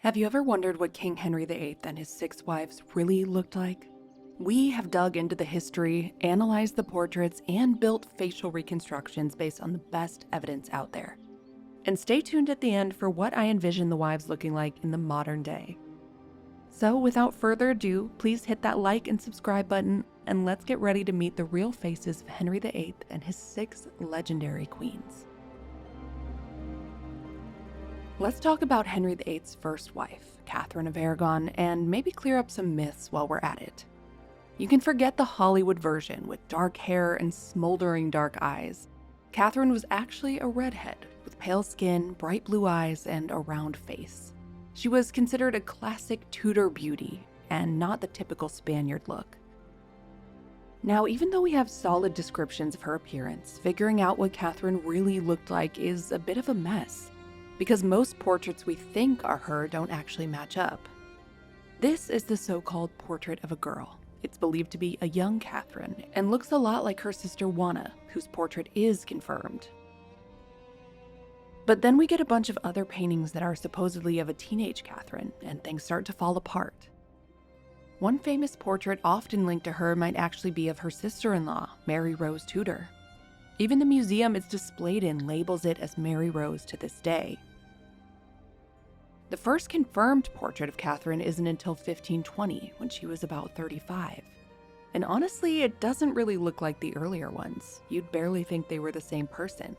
Have you ever wondered what King Henry VIII and his 6 wives really looked like? We have dug into the history, analyzed the portraits, and built facial reconstructions based on the best evidence out there. And stay tuned at the end for what I envision the wives looking like in the modern day. So without further ado, please hit that like and subscribe button, and let's get ready to meet the real faces of Henry VIII and his 6 legendary queens. Let's talk about Henry VIII's first wife, Katherine of Aragon, and maybe clear up some myths while we're at it. You can forget the Hollywood version with dark hair and smoldering dark eyes. Katherine was actually a redhead with pale skin, bright blue eyes, and a round face. She was considered a classic Tudor beauty and not the typical Spaniard look. Now, even though we have solid descriptions of her appearance, figuring out what Katherine really looked like is a bit of a mess, because most portraits we think are her don't actually match up. This is the so-called portrait of a girl. It's believed to be a young Katherine and looks a lot like her sister Juana, whose portrait is confirmed. But then we get a bunch of other paintings that are supposedly of a teenage Katherine, and things start to fall apart. One famous portrait often linked to her might actually be of her sister-in-law, Mary Rose Tudor. Even the museum it's displayed in labels it as Mary Rose to this day. The first confirmed portrait of Katherine isn't until 1520, when she was about 35. And honestly, it doesn't really look like the earlier ones. You'd barely think they were the same person.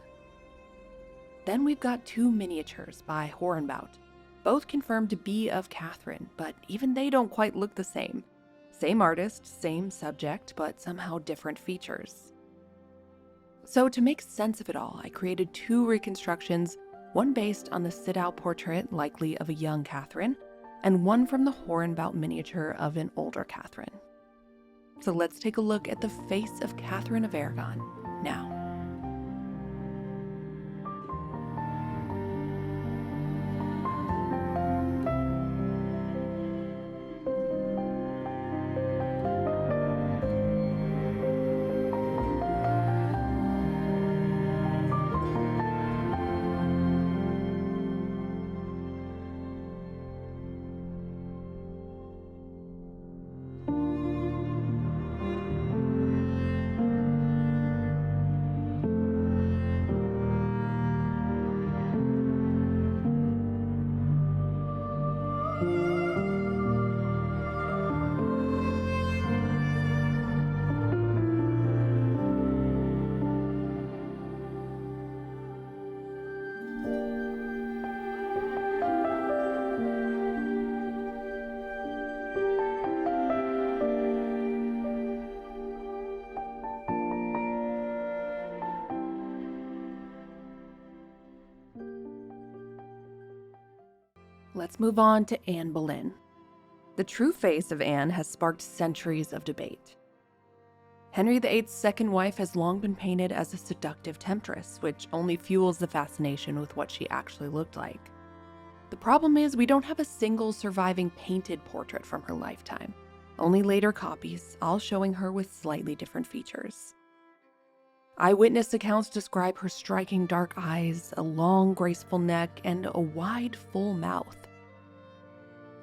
Then we've got 2 miniatures by Hornbout, both confirmed to be of Katherine, but even they don't quite look the same. Same artist, same subject, but somehow different features. So to make sense of it all, I created 2 reconstructions, one based on the sit-out portrait, likely of a young Katherine, and one from the Hornbout miniature of an older Katherine. So let's take a look at the face of Katherine of Aragon now. Let's move on to Anne Boleyn. The true face of Anne has sparked centuries of debate. Henry VIII's second wife has long been painted as a seductive temptress, which only fuels the fascination with what she actually looked like. The problem is we don't have a single surviving painted portrait from her lifetime, only later copies, all showing her with slightly different features. Eyewitness accounts describe her striking dark eyes, a long, graceful neck, and a wide, full mouth.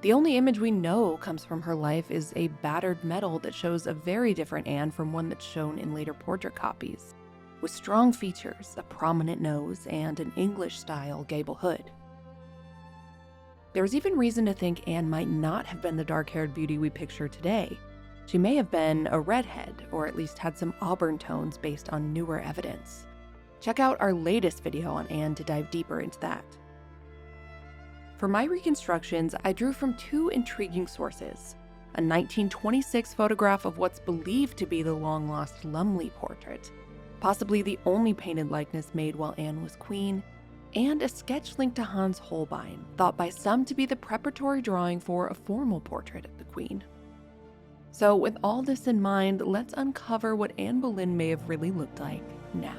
The only image we know comes from her life is a battered medal that shows a very different Anne from one that's shown in later portrait copies, with strong features, a prominent nose, and an English-style gable hood. There's even reason to think Anne might not have been the dark-haired beauty we picture today. She may have been a redhead, or at least had some auburn tones based on newer evidence. Check out our latest video on Anne to dive deeper into that. For my reconstructions, I drew from 2 intriguing sources: a 1926 photograph of what's believed to be the long-lost Lumley portrait, possibly the only painted likeness made while Anne was queen, and a sketch linked to Hans Holbein, thought by some to be the preparatory drawing for a formal portrait of the queen. So with all this in mind, let's uncover what Anne Boleyn may have really looked like now.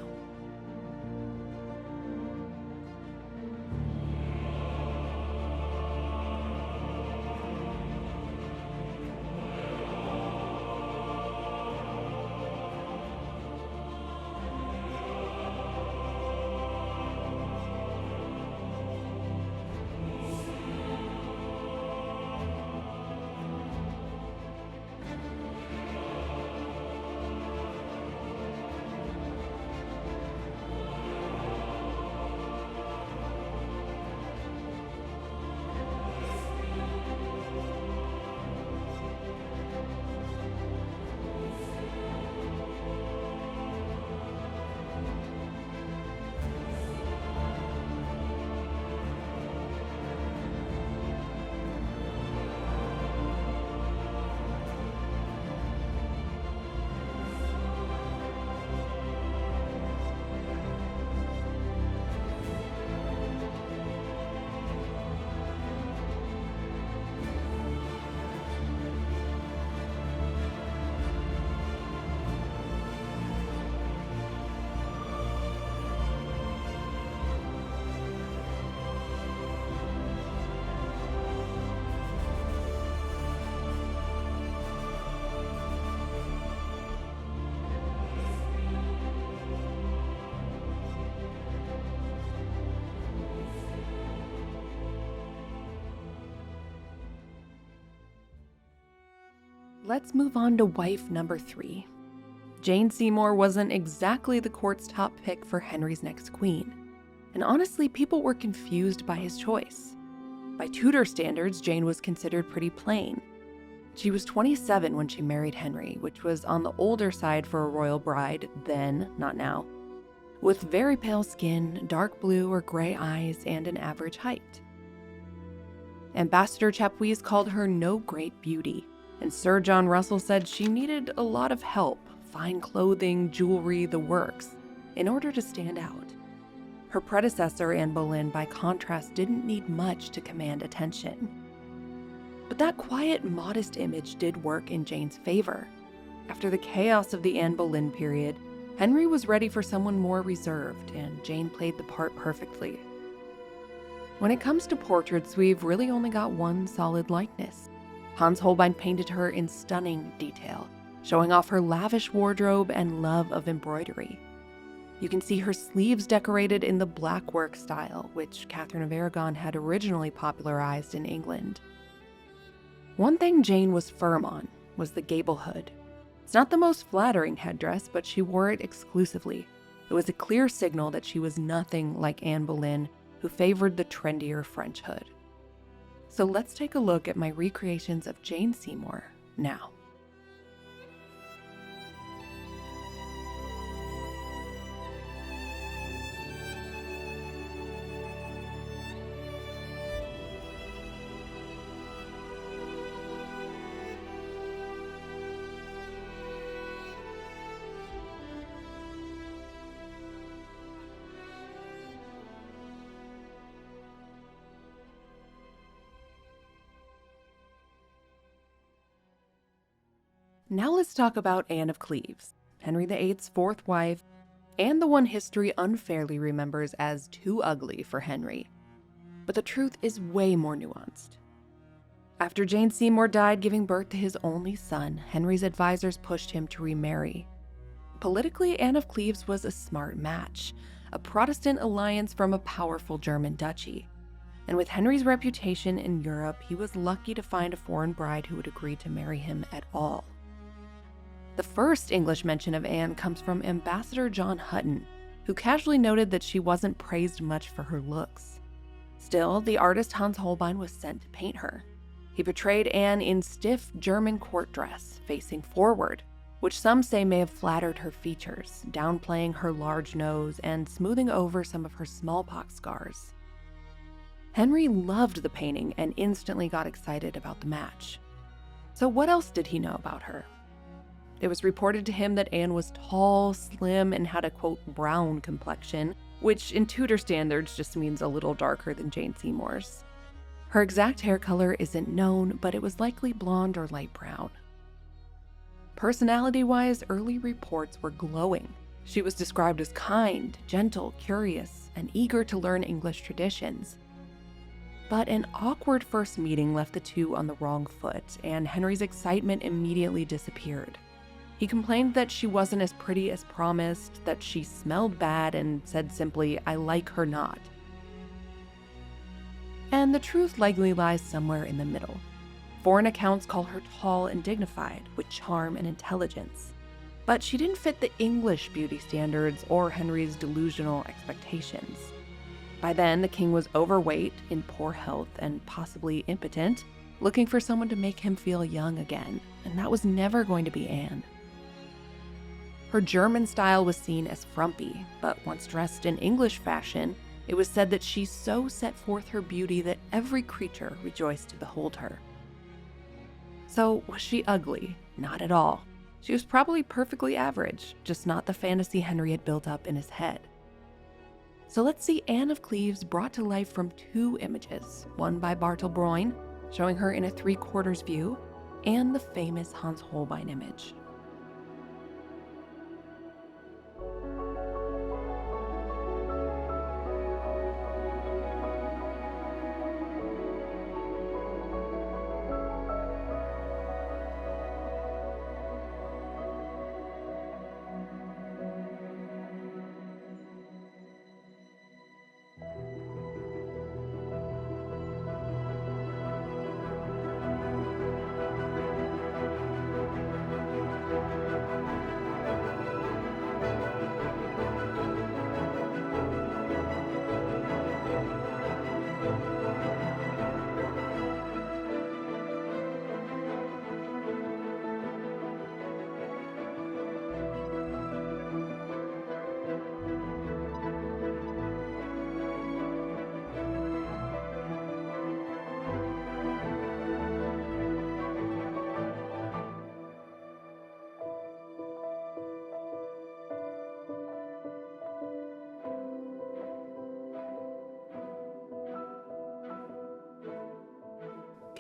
Let's move on to wife number 3. Jane Seymour wasn't exactly the court's top pick for Henry's next queen, and honestly, people were confused by his choice. By Tudor standards, Jane was considered pretty plain. She was 27 when she married Henry, which was on the older side for a royal bride then, not now, with very pale skin, dark blue or gray eyes, and an average height. Ambassador Chapuis called her no great beauty, and Sir John Russell said she needed a lot of help, fine clothing, jewelry, the works, in order to stand out. Her predecessor, Anne Boleyn, by contrast, didn't need much to command attention. But that quiet, modest image did work in Jane's favor. After the chaos of the Anne Boleyn period, Henry was ready for someone more reserved, and Jane played the part perfectly. When it comes to portraits, we've really only got one solid likeness. Hans Holbein painted her in stunning detail, showing off her lavish wardrobe and love of embroidery. You can see her sleeves decorated in the black work style, which Catherine of Aragon had originally popularized in England. One thing Jane was firm on was the gable hood. It's not the most flattering headdress, but she wore it exclusively. It was a clear signal that she was nothing like Anne Boleyn, who favored the trendier French hood. So let's take a look at my recreations of Jane Seymour now. Now let's talk about Anne of Cleves, Henry VIII's fourth wife, and the one history unfairly remembers as too ugly for Henry. But the truth is way more nuanced. After Jane Seymour died giving birth to his only son, Henry's advisors pushed him to remarry. Politically, Anne of Cleves was a smart match, a Protestant alliance from a powerful German duchy. And with Henry's reputation in Europe, he was lucky to find a foreign bride who would agree to marry him at all. The first English mention of Anne comes from Ambassador John Hutton, who casually noted that she wasn't praised much for her looks. Still, the artist Hans Holbein was sent to paint her. He portrayed Anne in stiff German court dress, facing forward, which some say may have flattered her features, downplaying her large nose and smoothing over some of her smallpox scars. Henry loved the painting and instantly got excited about the match. So what else did he know about her? It was reported to him that Anne was tall, slim, and had a, quote, brown complexion, which in Tudor standards just means a little darker than Jane Seymour's. Her exact hair color isn't known, but it was likely blonde or light brown. Personality-wise, early reports were glowing. She was described as kind, gentle, curious, and eager to learn English traditions. But an awkward first meeting left the two on the wrong foot, and Henry's excitement immediately disappeared. He complained that she wasn't as pretty as promised, that she smelled bad, and said simply, "I like her not." And the truth likely lies somewhere in the middle. Foreign accounts call her tall and dignified, with charm and intelligence. But she didn't fit the English beauty standards or Henry's delusional expectations. By then, the king was overweight, in poor health, and possibly impotent, looking for someone to make him feel young again, and that was never going to be Anne. Her German style was seen as frumpy, but once dressed in English fashion, it was said that she so set forth her beauty that every creature rejoiced to behold her. So, was she ugly? Not at all. She was probably perfectly average, just not the fantasy Henry had built up in his head. So let's see Anne of Cleves brought to life from two images, one by Bartel Bruyn, showing her in a 3/4 view, and the famous Hans Holbein image.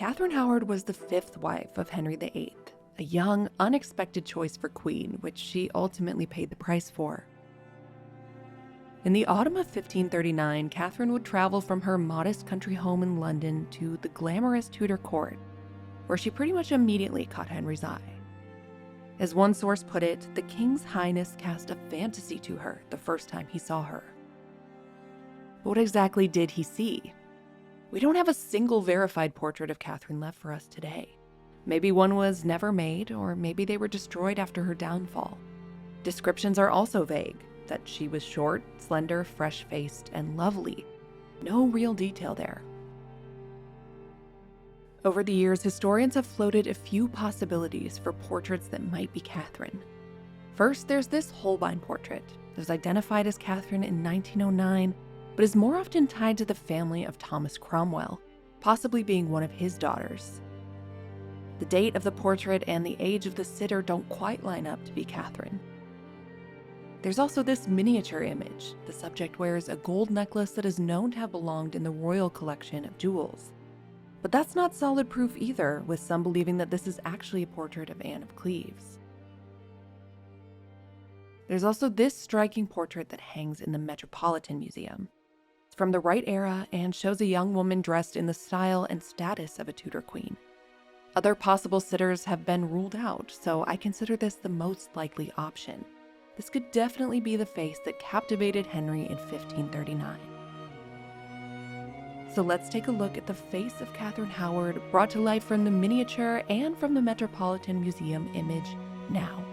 Katherine Howard was the fifth wife of Henry VIII, a young, unexpected choice for queen, which she ultimately paid the price for. In the autumn of 1539, Catherine would travel from her modest country home in London to the glamorous Tudor court, where she pretty much immediately caught Henry's eye. As one source put it, the King's Highness cast a fantasy to her the first time he saw her. But what exactly did he see? We don't have a single verified portrait of Catherine left for us today. Maybe one was never made, or maybe they were destroyed after her downfall. Descriptions are also vague, that she was short, slender, fresh-faced, and lovely. No real detail there. Over the years, historians have floated a few possibilities for portraits that might be Catherine. First, there's this Holbein portrait. It was identified as Catherine in 1909, but is more often tied to the family of Thomas Cromwell, possibly being one of his daughters. The date of the portrait and the age of the sitter don't quite line up to be Catherine. There's also this miniature image. The subject wears a gold necklace that is known to have belonged in the royal collection of jewels. But that's not solid proof either, with some believing that this is actually a portrait of Anne of Cleves. There's also this striking portrait that hangs in the Metropolitan Museum. It's from the right era and shows a young woman dressed in the style and status of a Tudor queen. Other possible sitters have been ruled out, so I consider this the most likely option. This could definitely be the face that captivated Henry in 1539. So let's take a look at the face of Katherine Howard, brought to life from the miniature and from the Metropolitan Museum image now.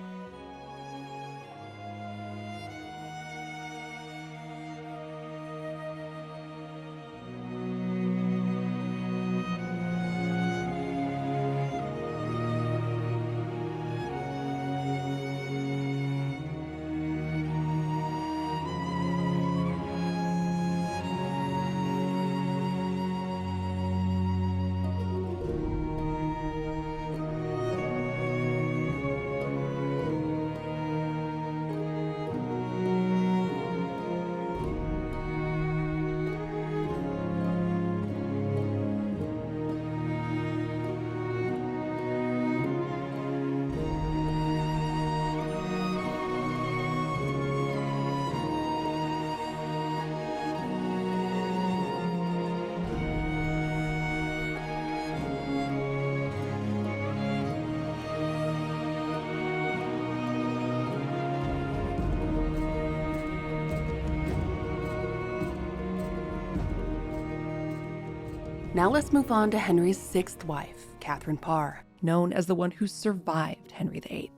Now let's move on to Henry's sixth wife, Catherine Parr, known as the one who survived Henry VIII.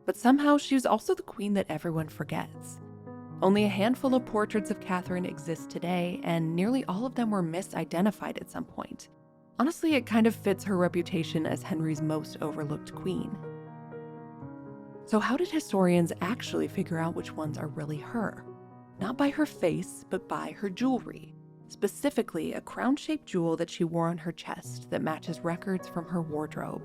But somehow she was also the queen that everyone forgets. Only a handful of portraits of Catherine exist today, and nearly all of them were misidentified at some point. Honestly, it kind of fits her reputation as Henry's most overlooked queen. So how did historians actually figure out which ones are really her? Not by her face, but by her jewelry. Specifically, a crown-shaped jewel that she wore on her chest that matches records from her wardrobe.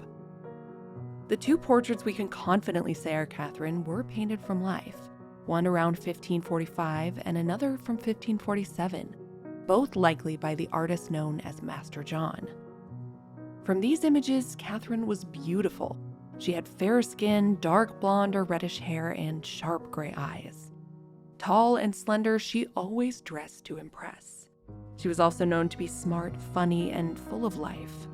The two portraits we can confidently say are Catherine were painted from life, one around 1545 and another from 1547, both likely by the artist known as Master John. From these images, Catherine was beautiful. She had fair skin, dark blonde or reddish hair, and sharp gray eyes. Tall and slender, she always dressed to impress. She was also known to be smart, funny, and full of life.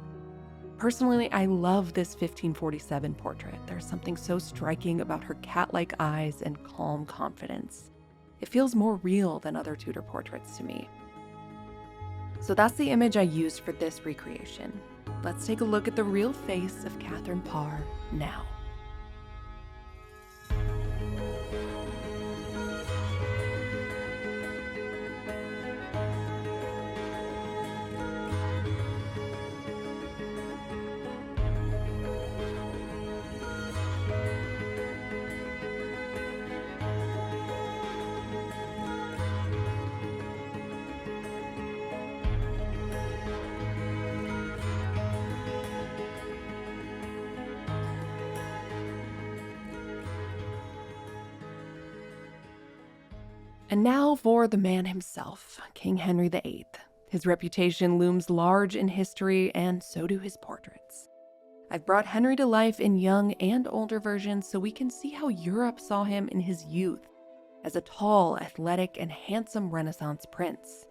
Personally, I love this 1547 portrait. There's something so striking about her cat-like eyes and calm confidence. It feels more real than other Tudor portraits to me. So that's the image I used for this recreation. Let's take a look at the real face of Catherine Parr now. And now for the man himself, King Henry VIII. His reputation looms large in history, and so do his portraits. I've brought Henry to life in young and older versions so we can see how Europe saw him in his youth, as a tall, athletic, and handsome Renaissance prince.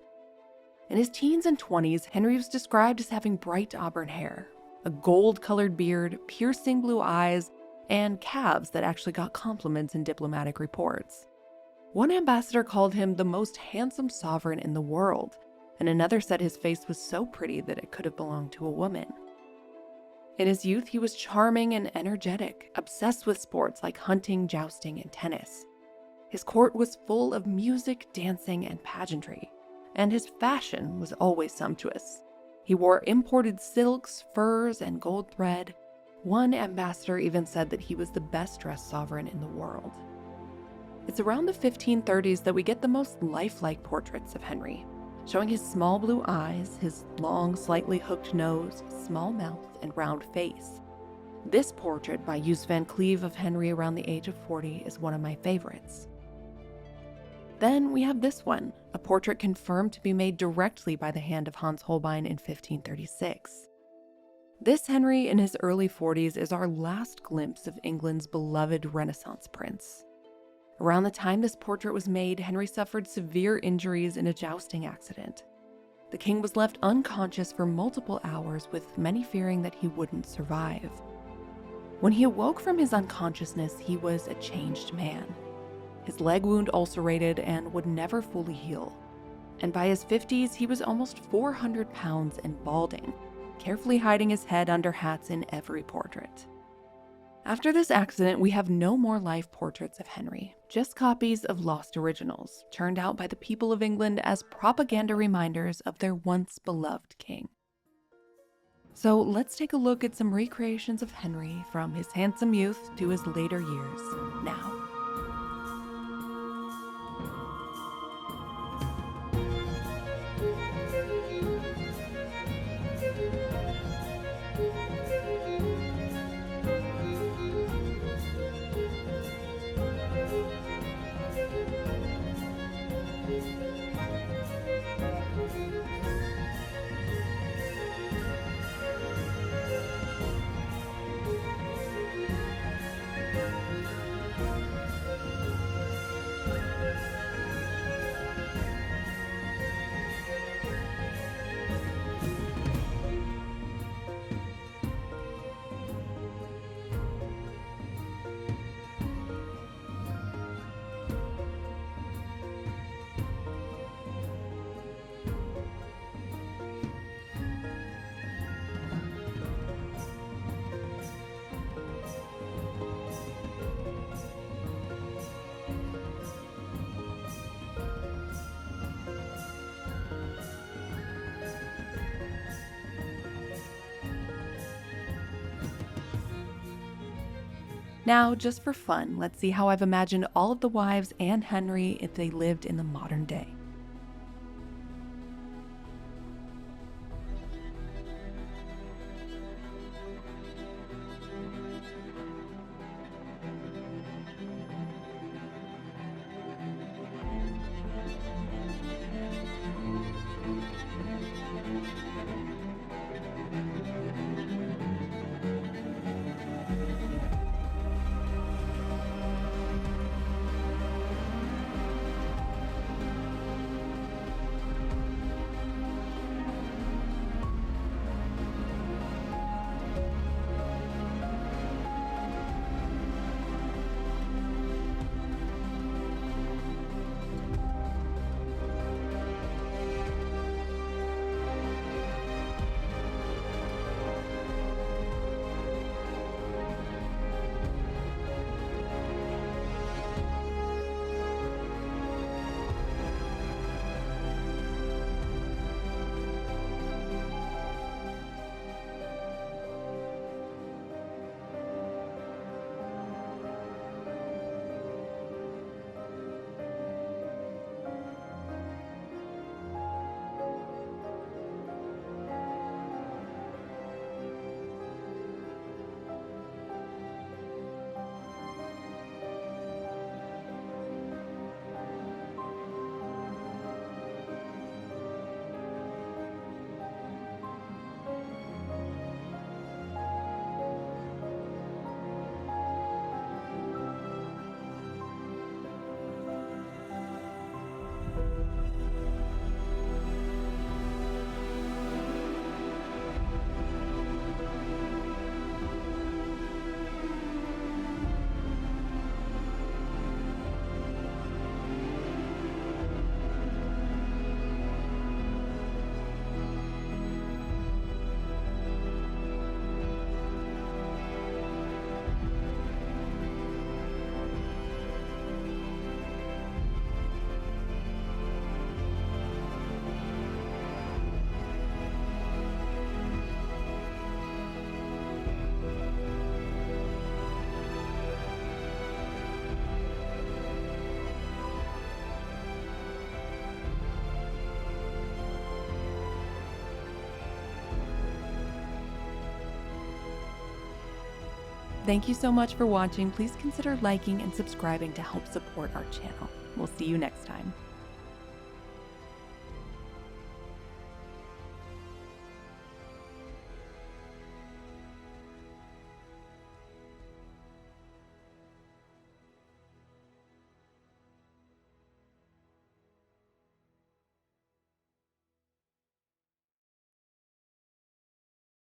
In his teens and 20s, Henry was described as having bright auburn hair, a gold-colored beard, piercing blue eyes, and calves that actually got compliments in diplomatic reports. One ambassador called him the most handsome sovereign in the world, and another said his face was so pretty that it could have belonged to a woman. In his youth, he was charming and energetic, obsessed with sports like hunting, jousting, and tennis. His court was full of music, dancing, and pageantry, and his fashion was always sumptuous. He wore imported silks, furs, and gold thread. One ambassador even said that he was the best-dressed sovereign in the world. It's around the 1530s that we get the most lifelike portraits of Henry, showing his small blue eyes, his long, slightly hooked nose, small mouth, and round face. This portrait by Joos van Cleves of Henry around the age of 40 is one of my favorites. Then we have this one, a portrait confirmed to be made directly by the hand of Hans Holbein in 1536. This Henry in his early 40s is our last glimpse of England's beloved Renaissance prince. Around the time this portrait was made, Henry suffered severe injuries in a jousting accident. The king was left unconscious for multiple hours, with many fearing that he wouldn't survive. When he awoke from his unconsciousness, he was a changed man. His leg wound ulcerated and would never fully heal. And by his 50s, he was almost 400 pounds and balding, carefully hiding his head under hats in every portrait. After this accident, we have no more life portraits of Henry, just copies of lost originals, churned out by the people of England as propaganda reminders of their once beloved king. So let's take a look at some recreations of Henry from his handsome youth to his later years now. Now, just for fun, let's see how I've imagined all of the wives and Henry if they lived in the modern day. Thank you so much for watching. Please consider liking and subscribing to help support our channel. We'll see you next time.